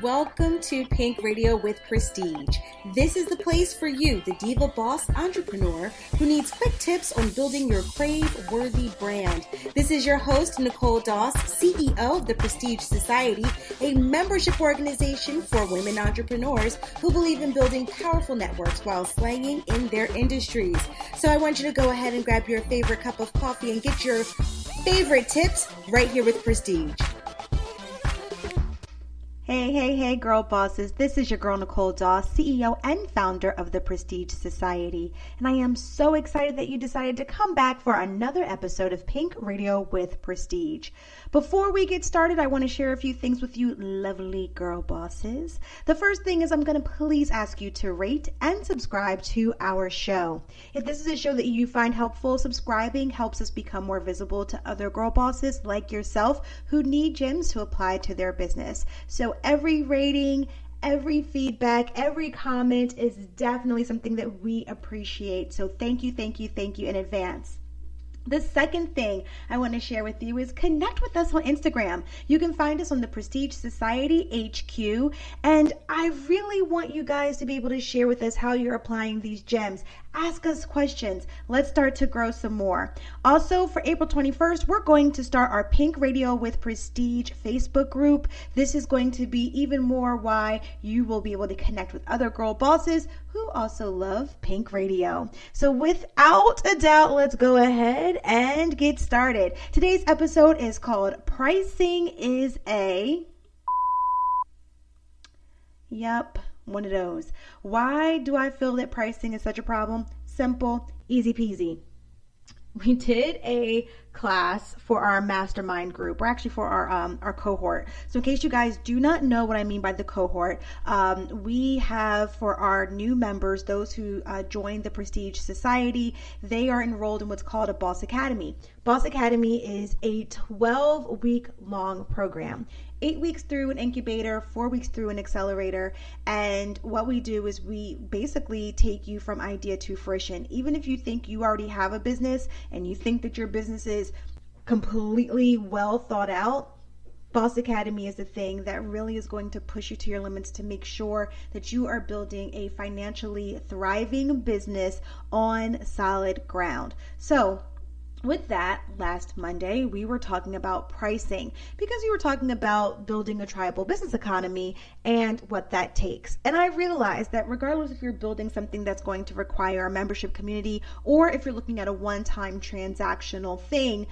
Welcome to Pink Radio with Prestige. This is the place for you, the diva boss entrepreneur who needs quick tips on building your crave-worthy brand. This is your host, Nicole Doss, CEO of the Prestige Society, a membership organization for women entrepreneurs who believe in building powerful networks while slaying in their industries. So I want you to go ahead and grab your favorite cup of coffee and get your favorite tips right here with Prestige. Hey, girl bosses. This is your girl, Nicole Doss, CEO and founder of the Prestige Society. And I am so excited that you decided to come back for another episode of Pink Radio with Prestige. Before we get started, I want to share a few things with you lovely girl bosses. The first thing is I'm going to please ask you to rate and subscribe to our show. If this is a show that you find helpful, subscribing helps us become more visible to other girl bosses like yourself who need gems to apply to their business. So every rating, every feedback, every comment is definitely something that we appreciate. So thank you in advance. The second thing I want to share with you is connect with us on Instagram. You can find us on the Prestige Society HQ, and I really want you guys to be able to share with us how you're applying these gems. Ask us questions. Let's start to grow some more. Also, for April 21st, we're going to start our Pink Radio with Prestige Facebook group. This is going to be even more why you will be able to connect with other girl bosses who also love Pink Radio. So without a doubt, let's go ahead and get started. Today's episode is called Pricing is a... Yep. One of those. Why do I feel that pricing is such a problem? Simple, easy peasy. We did a class for our mastermind group, or actually for our cohort. So in case you guys do not know what I mean by the cohort, we have for our new members, those who joined the Prestige Society, they are enrolled in what's called a Boss Academy. Boss Academy is a 12-week long program. 8 weeks through an incubator, 4 weeks through an accelerator. And what we do is we basically take you from idea to fruition. Even if you think you already have a business and you think that your business is completely well thought out, Boss Academy is the thing that really is going to push you to your limits to make sure that you are building a financially thriving business on solid ground. So with that, last Monday, we were talking about pricing because we were talking about building a tribal business economy and what that takes. And I realized that regardless if you're building something that's going to require a membership community or if you're looking at a one-time transactional thing,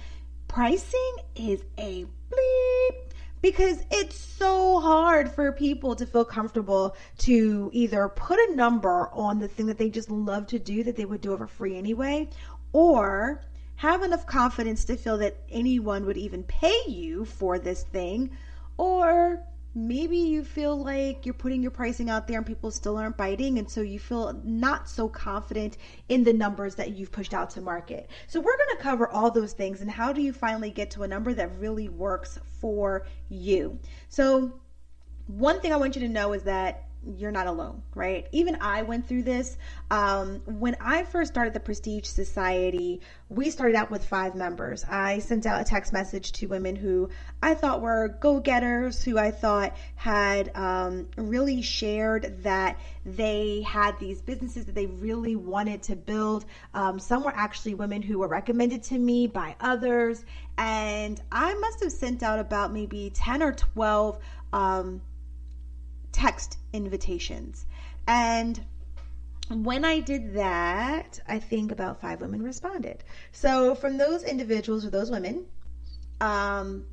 pricing is a bleep. Because it's so hard for people to feel comfortable to either put a number on the thing that they just love to do that they would do over free anyway, or have enough confidence to feel that anyone would even pay you for this thing, or maybe you feel like you're putting your pricing out there and people still aren't biting, and so you feel not so confident in the numbers that you've pushed out to market. So we're going to cover all those things and how do you finally get to a number that really works for you. So one thing I want you to know is that you're not alone, right? Even I went through this. When I first started the Prestige Society, we started out with 5 members. I sent out a text message to women who I thought were go-getters, who I thought had really shared that they had these businesses that they really wanted to build. Some were actually women who were recommended to me by others. And I must have sent out about maybe 10 or 12 text invitations. And when I did that, I think about 5 women responded. So from those individuals or those women,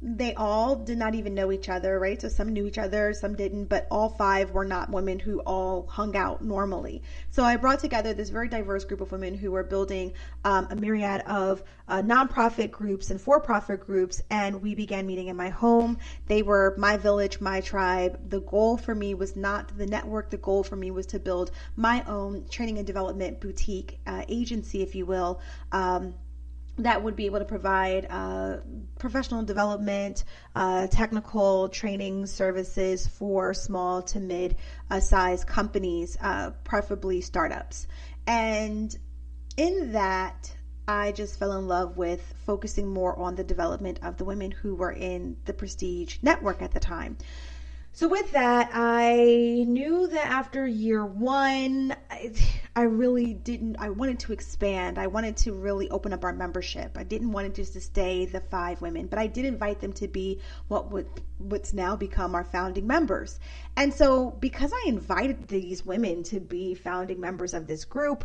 they all did not even know each other, right? So some knew each other, some didn't, but all 5 were not women who all hung out normally. So I brought together this very diverse group of women who were building a myriad of nonprofit groups and for-profit groups, and we began meeting in my home. They were my village, my tribe. The goal for me was not the network. The goal for me was to build my own training and development boutique agency, if you will, that would be able to provide professional development, technical training services for small to mid-sized companies, preferably startups. And in that, I just fell in love with focusing more on the development of the women who were in the Prestige network at the time. So with that, I knew that after year one, I really didn't, I wanted to expand. I wanted to really open up our membership. I didn't want it just to stay the 5 women, but I did invite them to be what's now become our founding members. And so because I invited these women to be founding members of this group,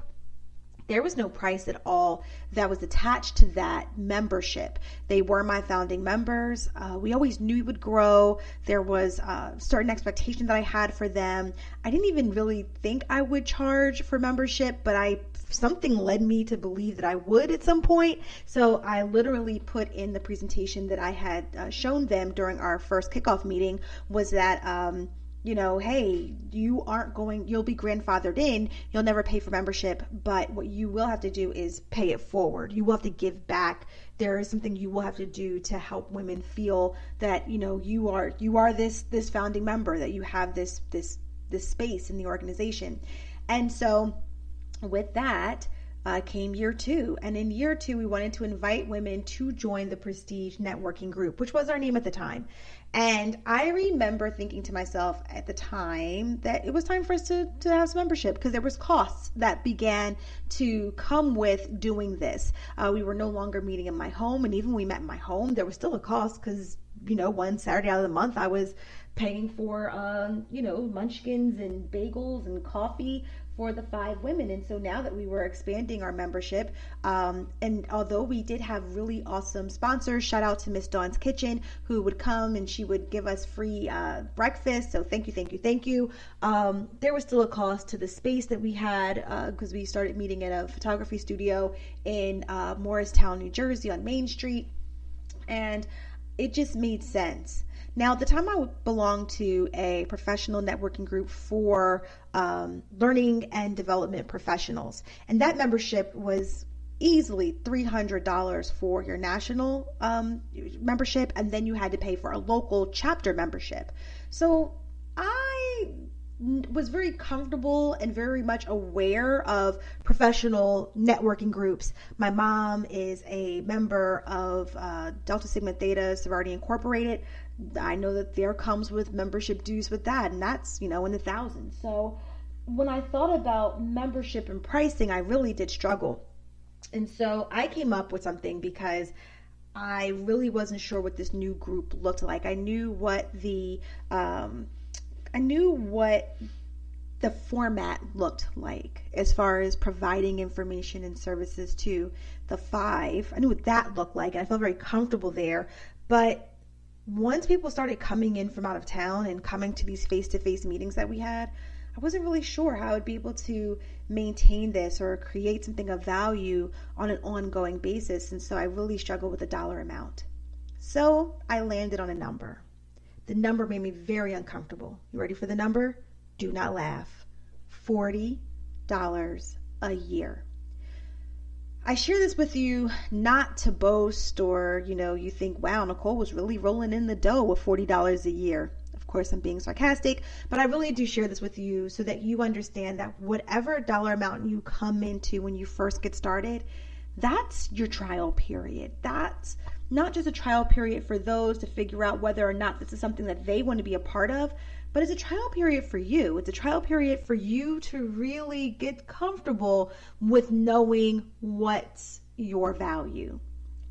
there was no price at all that was attached to that membership. They were my founding members. We always knew it would grow. There was a certain expectation that I had for them. I didn't even really think I would charge for membership, but something led me to believe that I would at some point. So I literally put in the presentation that I had shown them during our first kickoff meeting was that, hey, you'll be grandfathered in, you'll never pay for membership, but what you will have to do is pay it forward. You will have to give back. There is something you will have to do to help women feel that, you are this founding member, that you have this space in the organization. And so with that, came year 2. And in year 2, we wanted to invite women to join the Prestige Networking Group, which was our name at the time. And I remember thinking to myself at the time that it was time for us to have some membership, because there was costs that began to come with doing this. We were no longer meeting in my home. And even when we met in my home, there was still a cost because, one Saturday out of the month, I was paying for, munchkins and bagels and coffee for the 5 women. And so now that we were expanding our membership, and although we did have really awesome sponsors, shout out to Miss Dawn's Kitchen, who would come and she would give us free breakfast. So thank you. There was still a cost to the space that we had, because we started meeting at a photography studio in Morristown, New Jersey on Main Street. And it just made sense. Now, at the time, I belonged to a professional networking group for learning and development professionals. And that membership was easily $300 for your national membership. And then you had to pay for a local chapter membership. So I was very comfortable and very much aware of professional networking groups. My mom is a member of Delta Sigma Theta Sorority Incorporated. I know that there comes with membership dues with that, and that's, in the thousands. So when I thought about membership and pricing, I really did struggle. And so I came up with something because I really wasn't sure what this new group looked like. I knew what the format looked like as far as providing information and services to the 5. I knew what that looked like, and I felt very comfortable there. But once people started coming in from out of town and coming to these face-to-face meetings that we had, I wasn't really sure how I would be able to maintain this or create something of value on an ongoing basis. And so I really struggled with the dollar amount. So I landed on a number. The number made me very uncomfortable. You ready for the number? Do not laugh. $40 a year. I share this with you not to boast or, you think, wow, Nicole was really rolling in the dough with $40 a year. Of course, I'm being sarcastic, but I really do share this with you so that you understand that whatever dollar amount you come into when you first get started, that's your trial period. That's not just a trial period for those to figure out whether or not this is something that they want to be a part of, but it's a trial period for you. It's a trial period for you to really get comfortable with knowing what's your value.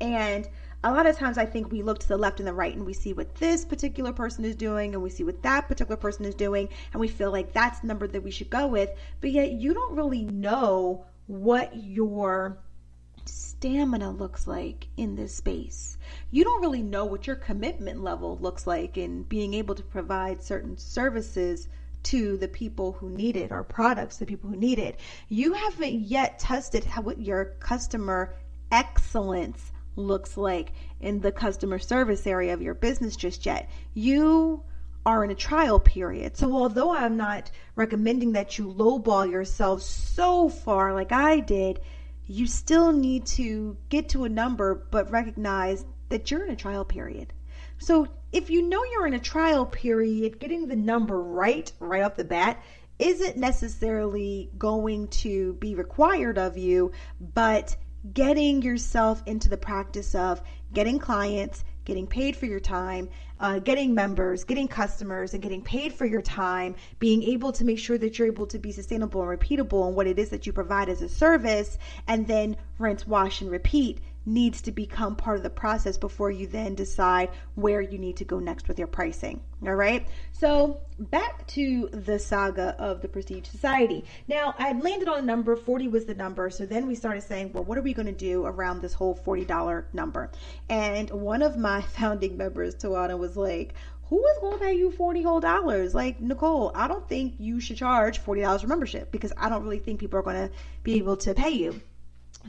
And a lot of times I think we look to the left and the right and we see what this particular person is doing and we see what that particular person is doing and we feel like that's the number that we should go with, but yet you don't really know what your stamina looks like in this space. You don't really know what your commitment level looks like in being able to provide certain services to the people who need it or products to people who need it. You haven't yet tested what your customer excellence looks like in the customer service area of your business just yet. You are in a trial period. So although I'm not recommending that you lowball yourself so far like I did, you still need to get to a number, but recognize that you're in a trial period. So if you know you're in a trial period, getting the number right off the bat isn't necessarily going to be required of you, but getting yourself into the practice of getting clients, getting paid for your time, getting members, getting customers, and getting paid for your time, being able to make sure that you're able to be sustainable and repeatable in what it is that you provide as a service, and then rinse, wash, and repeat needs to become part of the process before you then decide where you need to go next with your pricing. All right. So back to the saga of the Prestige Society. Now, I landed on a number, 40 was the number. So then we started saying, well, what are we going to do around this whole $40 number? And one of my founding members, Tawana, was like, who is going to pay you $40 whole? Like, Nicole, I don't think you should charge $40 for membership, because I don't really think people are going to be able to pay you.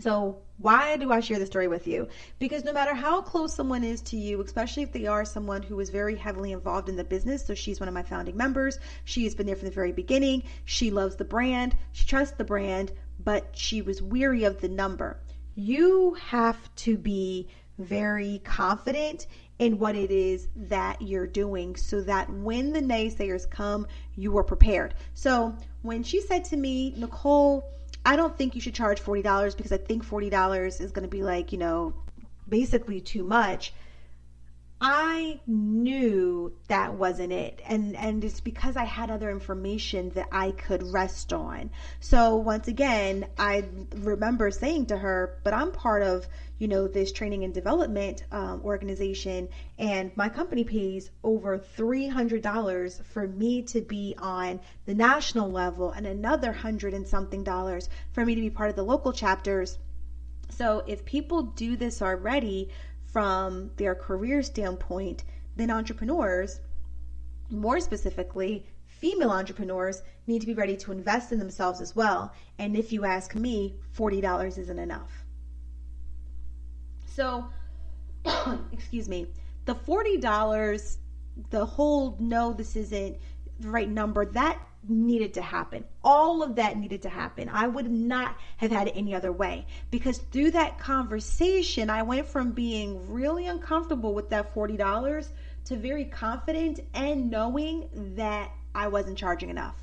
So why do I share this story with you? Because no matter how close someone is to you, especially if they are someone who is very heavily involved in the business, so she's one of my founding members, she has been there from the very beginning, she loves the brand, she trusts the brand, but she was weary of the number. You have to be very confident in what it is that you're doing, so that when the naysayers come, you are prepared. So when she said to me, Nicole, I don't think you should charge $40 because I think $40 is going to be like, basically too much. I knew that wasn't it. And it's because I had other information that I could rest on. So once again, I remember saying to her, but I'm part of, this training and development organization, and my company pays over $300 for me to be on the national level and another $100 and something for me to be part of the local chapters. So if people do this already from their career standpoint, then entrepreneurs, more specifically female entrepreneurs, need to be ready to invest in themselves as well. And if you ask me, $40 isn't enough. So, excuse me, the $40, the whole no, this isn't the right number, that needed to happen. All of that needed to happen. I would not have had it any other way, because through that conversation, I went from being really uncomfortable with that $40 to very confident and knowing that I wasn't charging enough.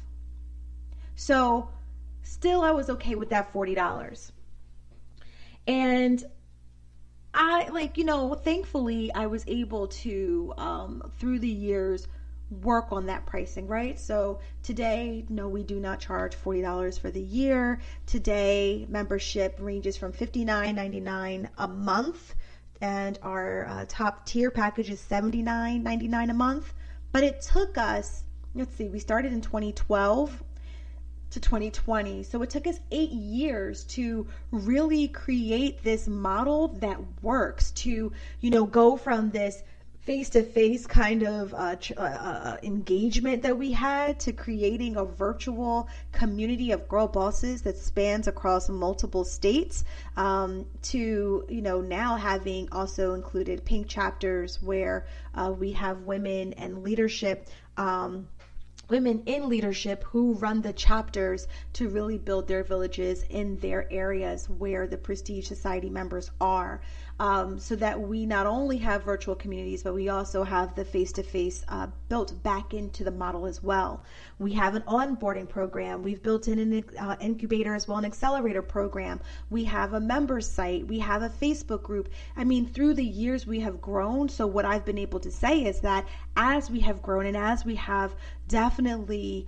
So still, I was okay with that $40. And I thankfully I was able to, through the years, work on that pricing, right? So today, no, we do not charge $40 for the year. Today, membership ranges from $59.99 a month, and our top tier package is $79.99 a month. But it took us, we started in 2012 to 2020. So it took us 8 years to really create this model that works, to, go from this face-to-face kind of engagement that we had to creating a virtual community of girl bosses that spans across multiple states, to now having also included pink chapters where we have women and leadership, women in leadership who run the chapters to really build their villages in their areas where the Prestige Society members are. So that we not only have virtual communities, but we also have the face-to-face built back into the model as well. We have an onboarding program. We've built in an incubator as well, an accelerator program. We have a member site. We have a Facebook group. I mean, through the years we have grown. So what I've been able to say is that as we have grown and as we have definitely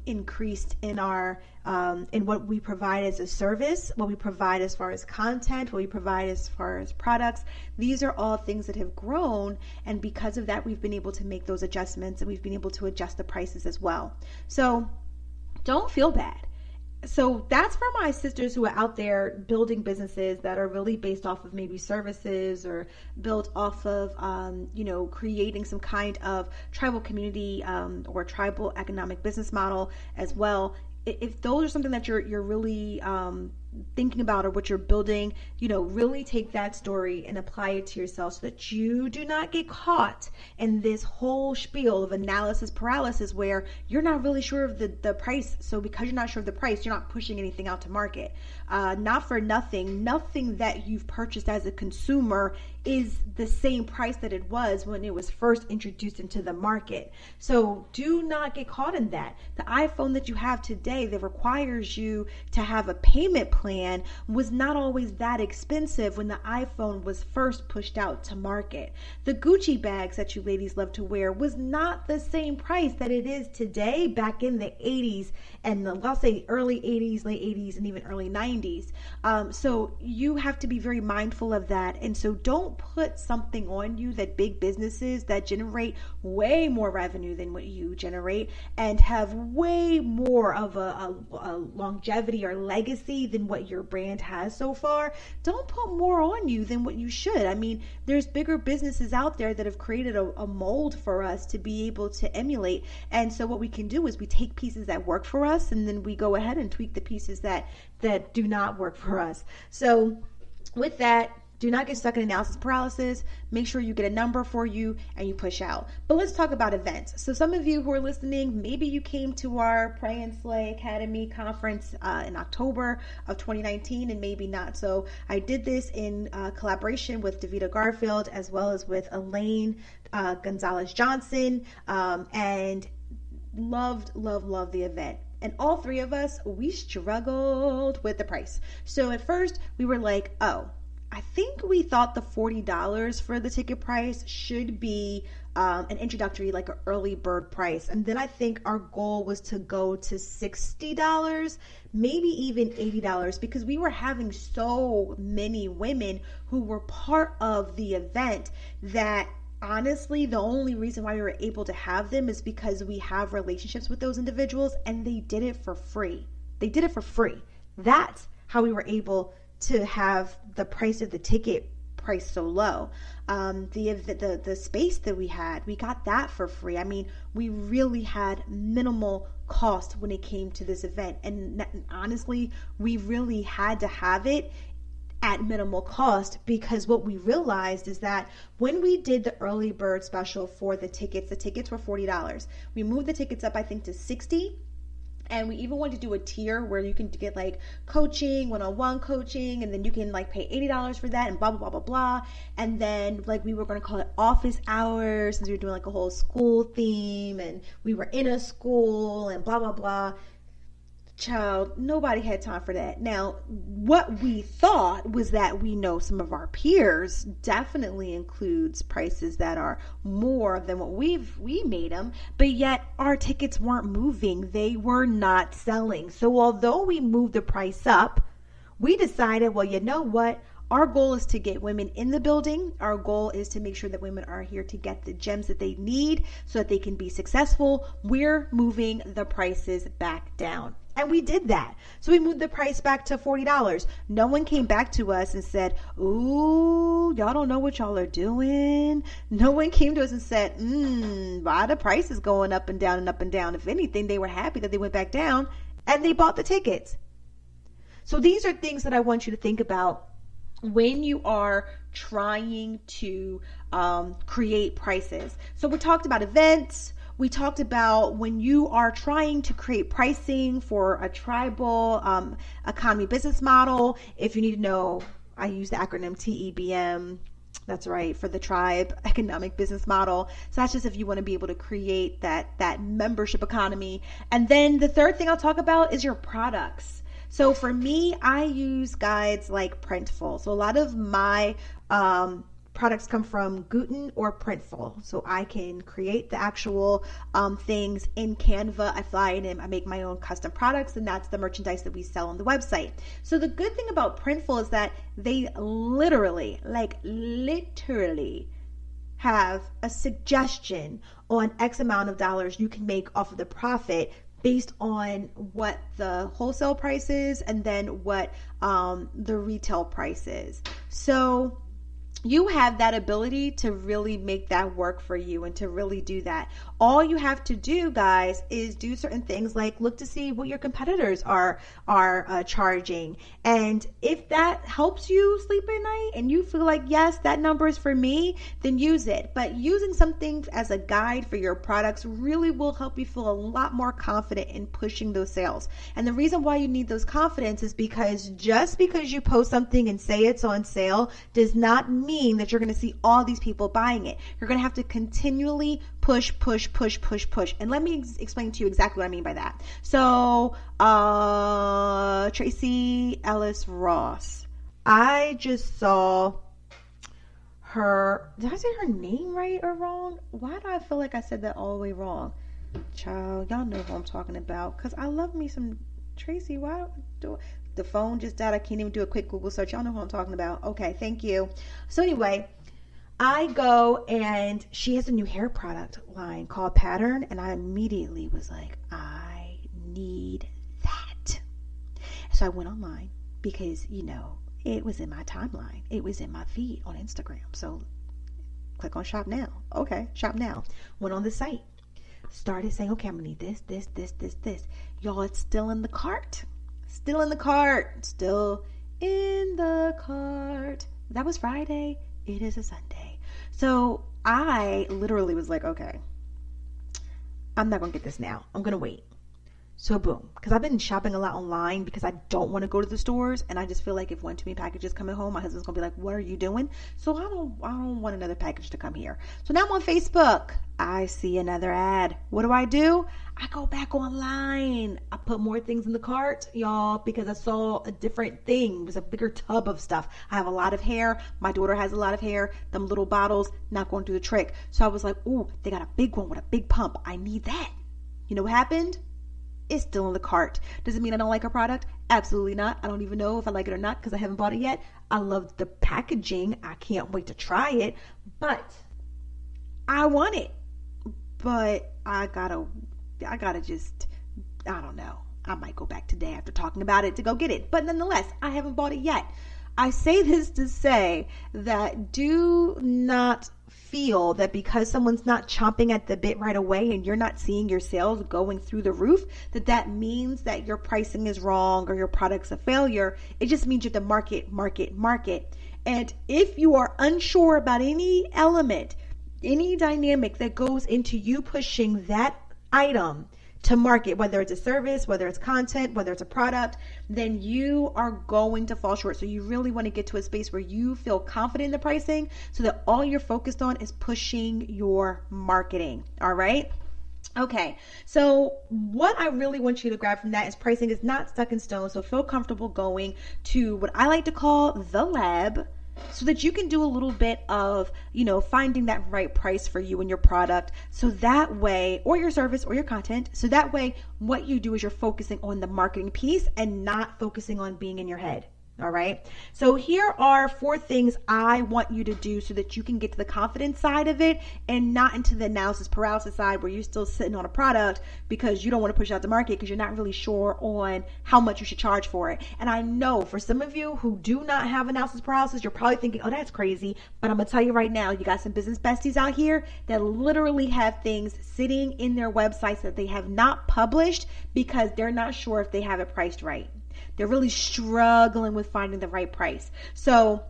increased in our in what we provide as a service, what we provide as far as content, what we provide as far as products, these are all things that have grown, and because of that we've been able to make those adjustments, and we've been able to adjust the prices as well. So don't feel bad. So that's for my sisters who are out there building businesses that are really based off of maybe services, or built off of, creating some kind of tribal community or tribal economic business model as well. If those are something that you're really thinking about, or what you're building, really take that story and apply it to yourself, so that you do not get caught in this whole spiel of analysis paralysis where you're not really sure of the price. So because you're not sure of the price, you're not pushing anything out to market. Not for nothing that you've purchased as a consumer is the same price that it was when it was first introduced into the market. So do not get caught in that. The iPhone that you have today that requires you to have a payment plan was not always that expensive when the iPhone was first pushed out to market. The Gucci bags that you ladies love to wear was not the same price that it is today back in the 80s and I'll say early 80s, late 80s, and even early 90s. So you have to be very mindful of that. And so don't put something on you that big businesses that generate way more revenue than what you generate and have way more of a longevity or legacy than what your brand has so far. Don't put more on you than what you should. I mean, there's bigger businesses out there that have created a mold for us to be able to emulate. And so what we can do is we take pieces that work for us and then we go ahead and tweak the pieces that do not work for us. So with that, do not get stuck in analysis paralysis. Make sure you get a number for you and you push out. But let's talk about events. So some of you who are listening, maybe you came to our Pray and Slay Academy conference in October of 2019 and maybe not. So I did this in collaboration with Davita Garfield as well as with Elaine Gonzalez Johnson and loved the event. And all three of us, we struggled with the price. So at first we were like, oh, I think we thought the $40 for the ticket price should be an introductory, like an early bird price. And then I think our goal was to go to $60, maybe even $80, because we were having so many women who were part of the event that honestly, the only reason why we were able to have them is because we have relationships with those individuals and they did it for free. They did it for free. That's how we were able to have the price of the ticket priced so low. The space that we had, we got that for free. I mean, we really had minimal cost when it came to this event. And honestly, we really had to have it at minimal cost because what we realized is that when we did the early bird special for the tickets were $40. We moved the tickets up, I think, to $60. And we even wanted to do a tier where you can get like coaching, one-on-one coaching, and then you can like pay $80 for that and blah, blah, blah, blah, blah. And then like we were going to call it office hours since we were doing like a whole school theme and we were in a school and blah, blah, blah. Child, nobody had time for that. Now, what we thought was that we know some of our peers definitely includes prices that are more than what we made them, but yet our tickets weren't moving. They were not selling. So although we moved the price up, we decided, well, you know what? Our goal is to get women in the building. Our goal is to make sure that women are here to get the gems that they need so that they can be successful. We're moving the prices back down. And we did that. So we moved the price back to $40. No one came back to us and said, ooh, y'all don't know what y'all are doing. No one came to us and said, why the price is going up and down and up and down. If anything, they were happy that they went back down and they bought the tickets. So these are things that I want you to think about when you are trying to create prices. So we talked about events. We talked about when you are trying to create pricing for a tribal economy business model. If you need to know, I use the acronym TEBM. That's right, for the tribe economic business model. So that's just if you want to be able to create that membership economy. And then the third thing I'll talk about is your products. So for me, I use guides like Printful. So a lot of my products come from Guten or Printful. So I can create the actual things in Canva. I fly it in, I make my own custom products, and that's the merchandise that we sell on the website. So the good thing about Printful is that they literally have a suggestion on X amount of dollars you can make off of the profit based on what the wholesale price is and then what the retail price is. So you have that ability to really make that work for you and to really do that. All you have to do, guys, is do certain things like look to see what your competitors are charging. And if that helps you sleep at night and you feel like, yes, that number is for me, then use it. But using something as a guide for your products really will help you feel a lot more confident in pushing those sales. And the reason why you need those confidence is because just because you post something and say it's on sale does not mean mean that you're going to see all these people buying it. You're going to have to continually push. And let me explain to you exactly what I mean by that. So, Tracey Ellis Ross. I just saw her. Did I say her name right or wrong? Why do I feel like I said that all the way wrong? Child, y'all know who I'm talking about. Because I love me some Tracey. Why do the phone just died? I can't even do a quick Google search. Y'all know who I'm talking about. Okay, thank you. So anyway, I go and she has a new hair product line called Pattern. And I immediately was like, I need that. So I went online because, it was in my timeline. It was in my feed on Instagram. So click on shop now. Okay, shop now. Went on the site. Started saying, okay, I'm going to need this. Y'all, it's still in the cart. Still in the cart. That was Friday. It is a Sunday. So I literally was like, okay, I'm not going to get this now. I'm going to wait. So boom, because I've been shopping a lot online because I don't want to go to the stores, and I just feel like if one too many packages coming home, my husband's gonna be like, "What are you doing?" So I don't want another package to come here. So now I'm on Facebook. I see another ad. What do? I go back online. I put more things in the cart, y'all, because I saw a different thing. It was a bigger tub of stuff. I have a lot of hair. My daughter has a lot of hair. Them little bottles not going to do the trick. So I was like, "Ooh, they got a big one with a big pump. I need that." You know what happened? It's still in the cart. Does it mean I don't like her product? Absolutely not. I don't even know if I like it or not because I haven't bought it yet. I love the packaging. I can't wait to try it, but I want it. But I gotta just, I don't know. I might go back today after talking about it to go get it. But nonetheless, I haven't bought it yet. I say this to say that do not feel that because someone's not chomping at the bit right away and you're not seeing your sales going through the roof, that means that your pricing is wrong or your product's a failure. It just means you have to market. And if you are unsure about any element, any dynamic that goes into you pushing that item to market, whether it's a service, whether it's content, whether it's a product, then you are going to fall short. So you really want to get to a space where you feel confident in the pricing so that all you're focused on is pushing your marketing. All right. Okay, so what I really want you to grab from that is pricing is not stuck in stone. So feel comfortable going to what I like to call the lab, so that you can do a little bit of, finding that right price for you and your product. So that way, or your service or your content. So that way, what you do is you're focusing on the marketing piece and not focusing on being in your head. All right. So here are 4 things I want you to do so that you can get to the confidence side of it and not into the analysis paralysis side where you're still sitting on a product because you don't want to push out the market because you're not really sure on how much you should charge for it. And I know for some of you who do not have analysis paralysis, you're probably thinking, oh, that's crazy. But I'm going to tell you right now, you got some business besties out here that literally have things sitting in their websites that they have not published because they're not sure if they have it priced right. They're really struggling with finding the right price. So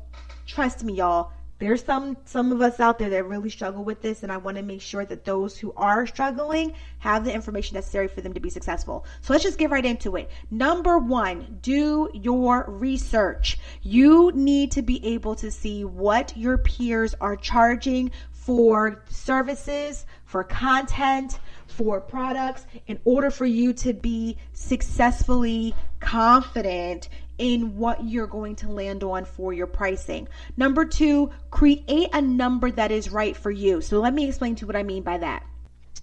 trust me, y'all, there's some of us out there that really struggle with this. And I want to make sure that those who are struggling have the information necessary for them to be successful. So let's just get right into it. Number 1, do your research. You need to be able to see what your peers are charging for services, for content, for products in order for you to be successfully confident in what you're going to land on for your pricing. Number 2, create a number that is right for you. So let me explain to you what I mean by that.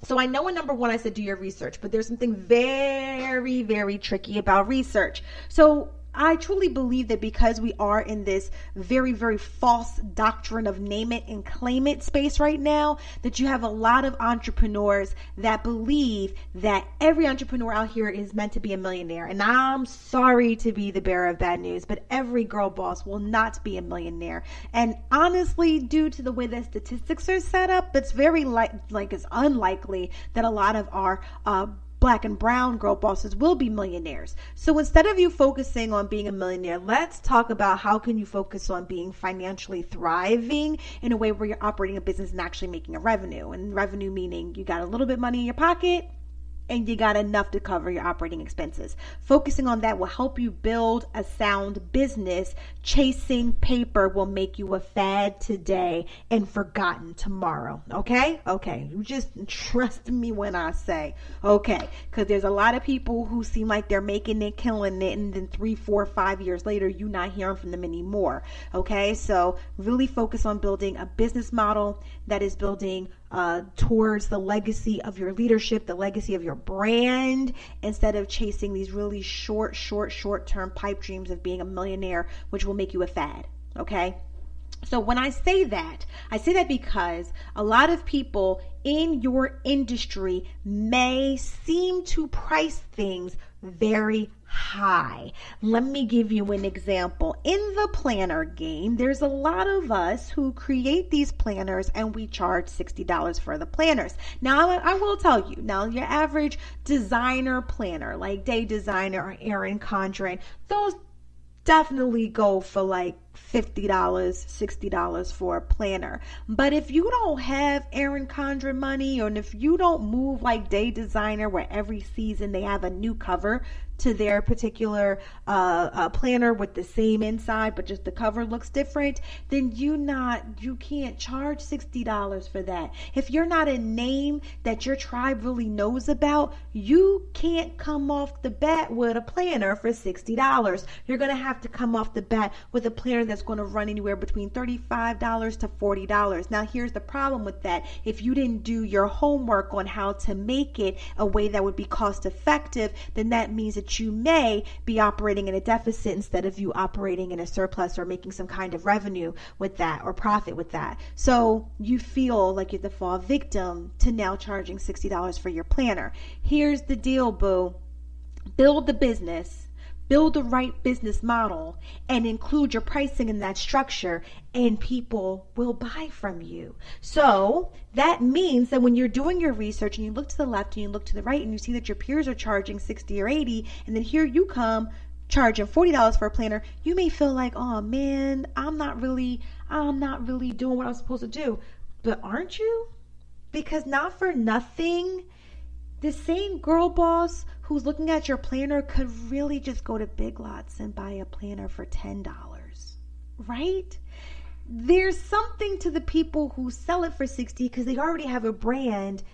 So I know in number 1, I said do your research, but there's something very, very tricky about research. So I truly believe that because we are in this very, very false doctrine of name it and claim it space right now, that you have a lot of entrepreneurs that believe that every entrepreneur out here is meant to be a millionaire. And I'm sorry to be the bearer of bad news, but every girl boss will not be a millionaire. And honestly, due to the way that statistics are set up, it's very it's unlikely that a lot of our Black and brown girl bosses will be millionaires. So instead of you focusing on being a millionaire, let's talk about how can you focus on being financially thriving in a way where you're operating a business and actually making a revenue. And revenue meaning you got a little bit of money in your pocket and you got enough to cover your operating expenses. Focusing on that will help you build a sound business. Chasing paper will make you a fad today and forgotten tomorrow. Okay? Okay. You just trust me when I say, okay. Because there's a lot of people who seem like they're making it, killing it, and then 3, 4, 5 years later, you're not hearing from them anymore. Okay? So really focus on building a business model that is building towards the legacy of your leadership, the legacy of your brand, instead of chasing these really short-term pipe dreams of being a millionaire, which will make you a fad. Okay? So when I say that because a lot of people in your industry may seem to price things very high. Let me give you an example. In the planner game, there's a lot of us who create these planners and we charge $60 for the planners. Now, I will tell you, now your average designer planner, like Day Designer or Erin Condren, those definitely go for like $50, $60 for a planner. But if you don't have Erin Condren money, or if you don't move like Day Designer, where every season they have a new cover to their particular planner with the same inside, but just the cover looks different, then you can't charge $60 for that. If you're not a name that your tribe really knows about, you can't come off the bat with a planner for $60. You're going to have to come off the bat with a planner that's going to run anywhere between $35 to $40. Now, here's the problem with that. If you didn't do your homework on how to make it a way that would be cost effective, then that means that you may be operating in a deficit instead of you operating in a surplus or making some kind of revenue with that or profit with that. So you feel like you're the fall victim to now charging $60 for your planner. Here's the deal, boo. Build the business. Build the right business model and include your pricing in that structure, and people will buy from you. So that means that when you're doing your research and you look to the left and you look to the right and you see that your peers are charging 60 or 80, and then here you come charging $40 for a planner, you may feel like, oh man, I'm not really doing what I'm supposed to do. But aren't you? Because not for nothing, the same girl boss who's looking at your planner could really just go to Big Lots and buy a planner for $10, right? There's something to the people who sell it for 60 because they already have a brand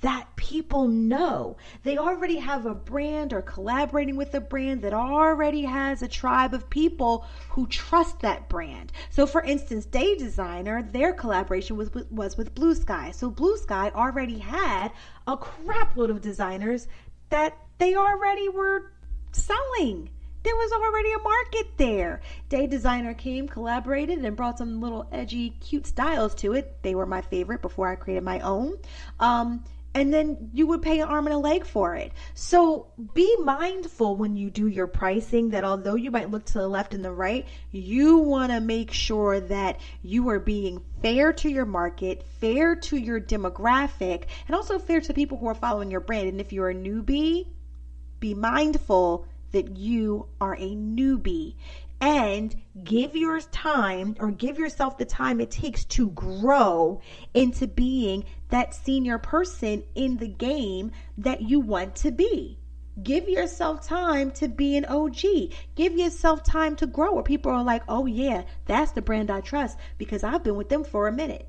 that people know. They already have a brand or collaborating with a brand that already has a tribe of people who trust that brand. So for instance, Day Designer, their collaboration was with Blue Sky. So Blue Sky already had a crap load of designers that they already were selling. There was already a market there. Day Designer came, collaborated, and brought some little edgy, cute styles to it. They were my favorite before I created my own. And then you would pay an arm and a leg for it. So be mindful when you do your pricing that although you might look to the left and the right, you want to make sure that you are being fair to your market, fair to your demographic, and also fair to people who are following your brand. And if you're a newbie, be mindful that you are a newbie. And give yourself the time it takes to grow into being that senior person in the game that you want to be. Give yourself time to be an OG. Give yourself time to grow where people are like, oh yeah, that's the brand I trust because I've been with them for a minute.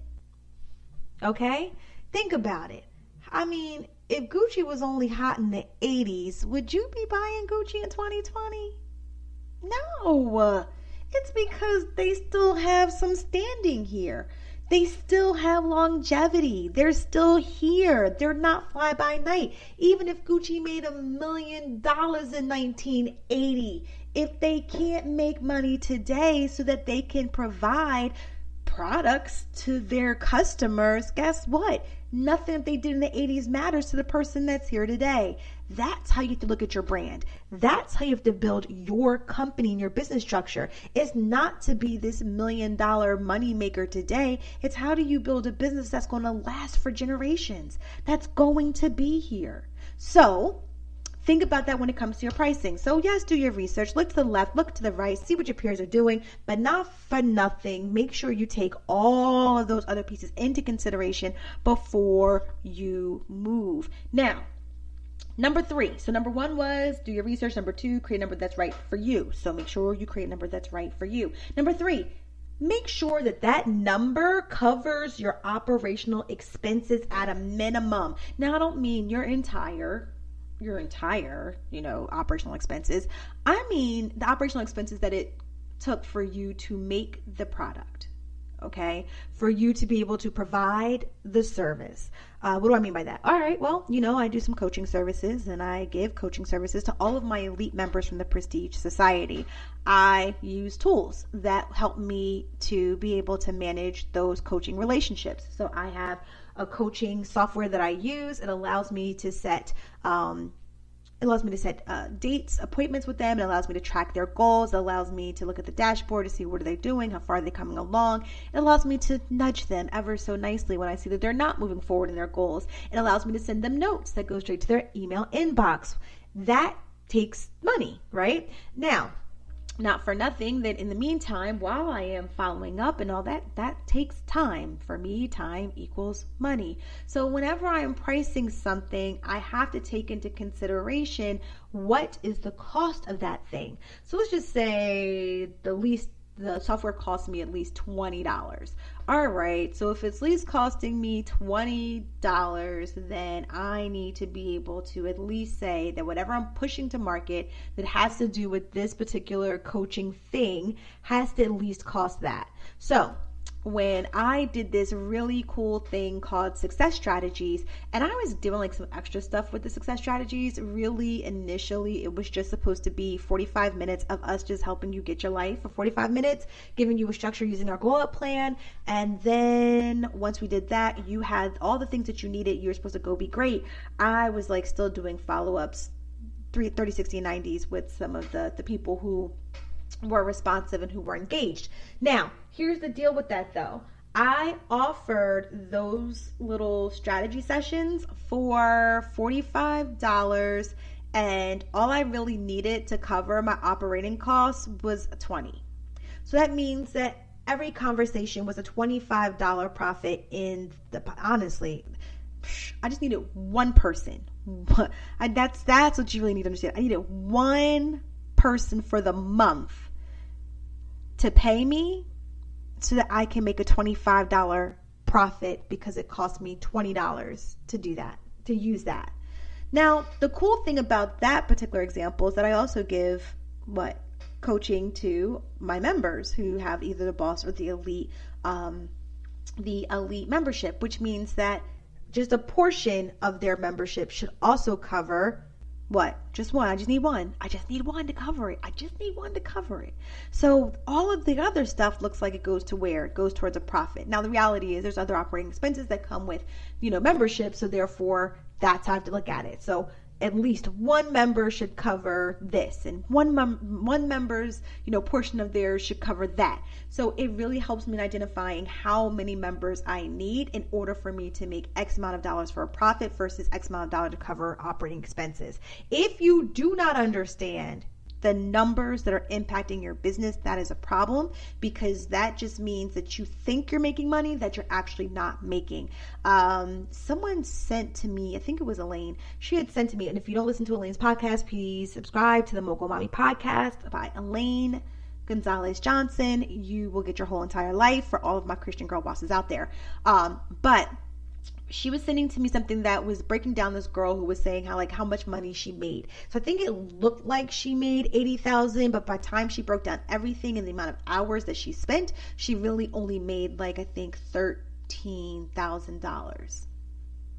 Okay? Think about it. I mean, if Gucci was only hot in the 80s, would you be buying Gucci in 2020? No, it's because they still have some standing here. They still have longevity. They're still here. They're not fly by night. Even if Gucci made $1 million in 1980, if they can't make money today so that they can provide products to their customers, guess what? Nothing that they did in the 80s matters to the person that's here today. That's how you have to look at your brand. That's how you have to build your company and your business structure. It's not to be this $1 million money maker today. It's how do you build a business that's going to last for generations, that's going to be here. So think about that when it comes to your pricing. So yes, do your research. Look to the left, look to the right, see what your peers are doing, but not for nothing. Make sure you take all of those other pieces into consideration before you move. Now, Number 3. So number 1 was do your research. Number 2, create a number that's right for you. So make sure you create a number that's right for you. Number 3, make sure that that number covers your operational expenses at a minimum. Now, I don't mean your entire, operational expenses. I mean the operational expenses that it took for you to make the product. Okay, for you to be able to provide the service. What do I mean by that? All right, well, I do some coaching services, and I give coaching services to all of my elite members from the Prestige Society. I use tools that help me to be able to manage those coaching relationships. So I have a coaching software that I use. It allows me to set dates, appointments with them. It allows me to track their goals. It allows me to look at the dashboard to see what are they doing, how far are they coming along. It allows me to nudge them ever so nicely when I see that they're not moving forward in their goals. It allows me to send them notes that go straight to their email inbox. That takes money, right? Now, not for nothing that in the meantime, while I am following up and all that, that takes time. For me, time equals money. So whenever I am pricing something, I have to take into consideration what is the cost of that thing. So let's just say the software costs me at least $20. All right, so if it's at least costing me $20, then I need to be able to at least say that whatever I'm pushing to market that has to do with this particular coaching thing has to at least cost that. So when I did this really cool thing called Success Strategies, and I was doing like some extra stuff with the Success Strategies, really initially it was just supposed to be 45 minutes of us just helping you get your life for 45 minutes, giving you a structure using our glow up plan. And then once we did that, you had all the things that you needed. You were supposed to go be great. I was like still doing follow-ups, 30, 60, 90s with some of the people who were responsive and who were engaged. Now, here's the deal with that though. I offered those little strategy sessions for $45, and all I really needed to cover my operating costs was $20. So that means that every conversation was a $25 profit honestly, I just needed one person. That's what you really need to understand. I needed one person for the month to pay me so that I can make a $25 profit because it cost me $20 to do that, to use that. Now, the cool thing about that particular example is that I also give coaching to my members who have either the boss or the elite membership, which means that just a portion of their membership should also cover just one. I just need one. I just need one to cover it. So all of the other stuff looks like it goes to where? It goes towards a profit. Now, the reality is there's other operating expenses that come with, membership. So therefore, that's how I have to look at it. So at least one member should cover this, and one member's, portion of theirs should cover that. So it really helps me in identifying how many members I need in order for me to make X amount of dollars for a profit versus X amount of dollars to cover operating expenses. If you do not understand the numbers that are impacting your business, that is a problem, because that just means that you think you're making money that you're actually not making. Someone sent to me, I think it was Elaine, she had sent to me, and if you don't listen to Elaine's podcast, please subscribe to the Mogul Mommy podcast by Elaine Gonzalez Johnson. You will get your whole entire life for all of my Christian girl bosses out there. But she was sending to me something that was breaking down this girl who was saying how much money she made. So I think it looked like she made $80,000, but by the time she broke down everything and the amount of hours that she spent, she really only made I think $13,000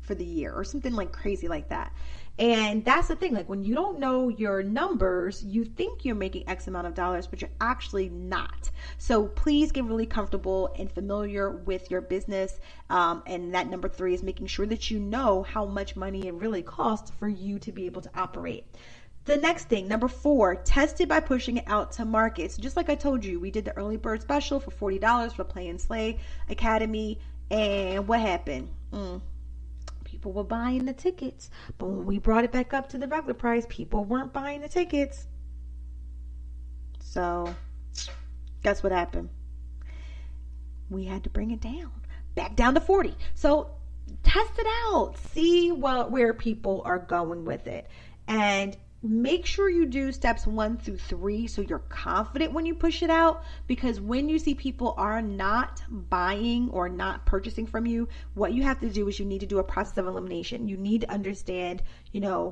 for the year or something crazy like that. And that's the thing, when you don't know your numbers, you think you're making X amount of dollars, but you're actually not. So please get really comfortable and familiar with your business. And that number 3 is making sure that you know how much money it really costs for you to be able to operate. The next thing, number 4, test it by pushing it out to market. So just like I told you, we did the early bird special for $40 for Flay and Slay Academy. And what happened? People were buying the tickets, but when we brought it back up to the regular price, people weren't buying the tickets. So guess what happened? We had to bring it down, back down to 40. So test it out, see where people are going with it, and make sure you do steps 1 through 3 so you're confident when you push it out, because when you see people are not buying or not purchasing from you, what you have to do is you need to do a process of elimination. You need to understand,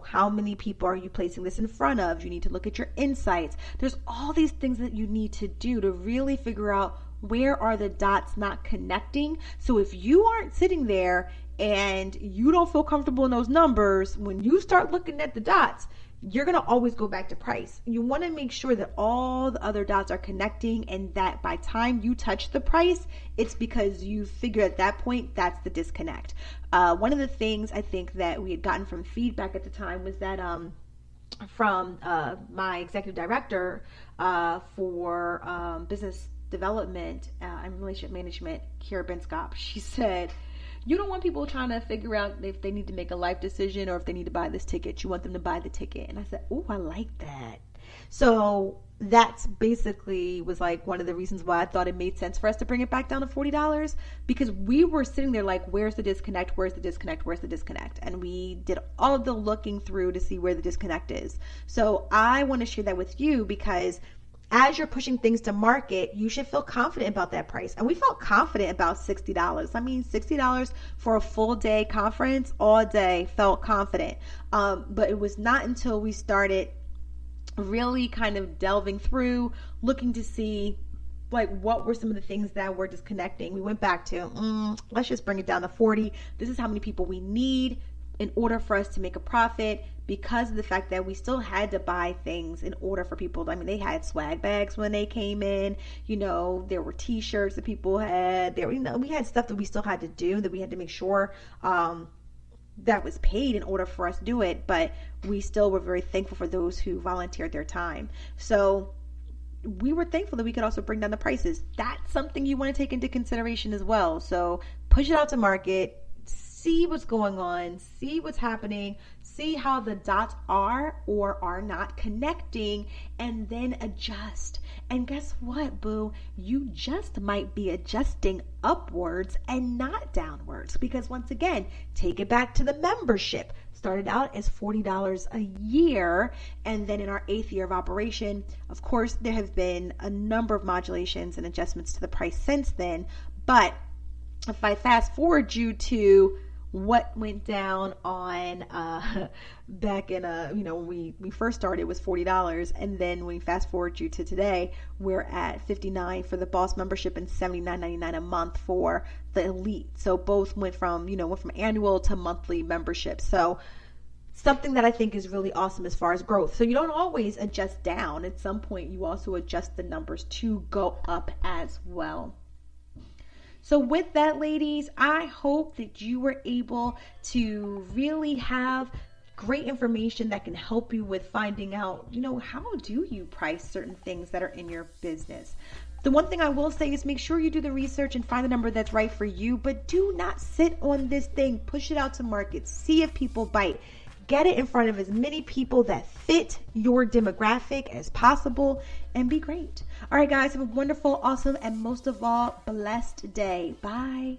how many people are you placing this in front of. You need to look at your insights. There's all these things that you need to do to really figure out where are the dots not connecting. So if you aren't sitting there and you don't feel comfortable in those numbers, when you start looking at the dots, you're going to always go back to price. You want to make sure that all the other dots are connecting, and that by time you touch the price, it's because you figure at that point that's the disconnect. One of the things I think that we had gotten from feedback at the time was that from my executive director for business development and relationship management, Kira Benskop, she said, you don't want people trying to figure out if they need to make a life decision or if they need to buy this ticket. You want them to buy the ticket. And I said, oh, I like that. So that's basically was like one of the reasons why I thought it made sense for us to bring it back down to $40, because we were sitting there like, where's the disconnect? Where's the disconnect? Where's the disconnect? And we did all of the looking through to see where the disconnect is. So I want to share that with you, because as you're pushing things to market, you should feel confident about that price. And we felt confident about $60. I mean, $60 for a full day conference, all day, felt confident. But it was not until we started really kind of delving through, looking to see like what were some of the things that were disconnecting. We went back to, let's just bring it down to 40. This is how many people we need in order for us to make a profit, because of the fact that we still had to buy things in order for people. I mean, they had swag bags when they came in, there were t-shirts that people had there. We had stuff that we still had to do, that we had to make sure that was paid in order for us to do it. But we still were very thankful for those who volunteered their time. So we were thankful that we could also bring down the prices. That's something you want to take into consideration as well. So push it out to market. See what's going on, see what's happening, see how the dots are or are not connecting, and then adjust. And guess what, boo? You just might be adjusting upwards and not downwards, because once again, take it back to the membership. Started out as $40 a year, and then in our 8th year of operation, of course, there have been a number of modulations and adjustments to the price since then. But if I fast forward you to what went down on back in when we first started, it was $40, and then when we fast forward you to today, we're at $59 for the Boss membership and $79.99 a month for the Elite. So both went from annual to monthly membership. So something that I think is really awesome as far as growth. So you don't always adjust down. At some point, you also adjust the numbers to go up as well. So with that, ladies, I hope that you were able to really have great information that can help you with finding out, how do you price certain things that are in your business. The one thing I will say is make sure you do the research and find the number that's right for you, but do not sit on this thing. Push it out to market. See if people bite. Get it in front of as many people that fit your demographic as possible, and be great. All right, guys, have a wonderful, awesome, and most of all, blessed day. Bye.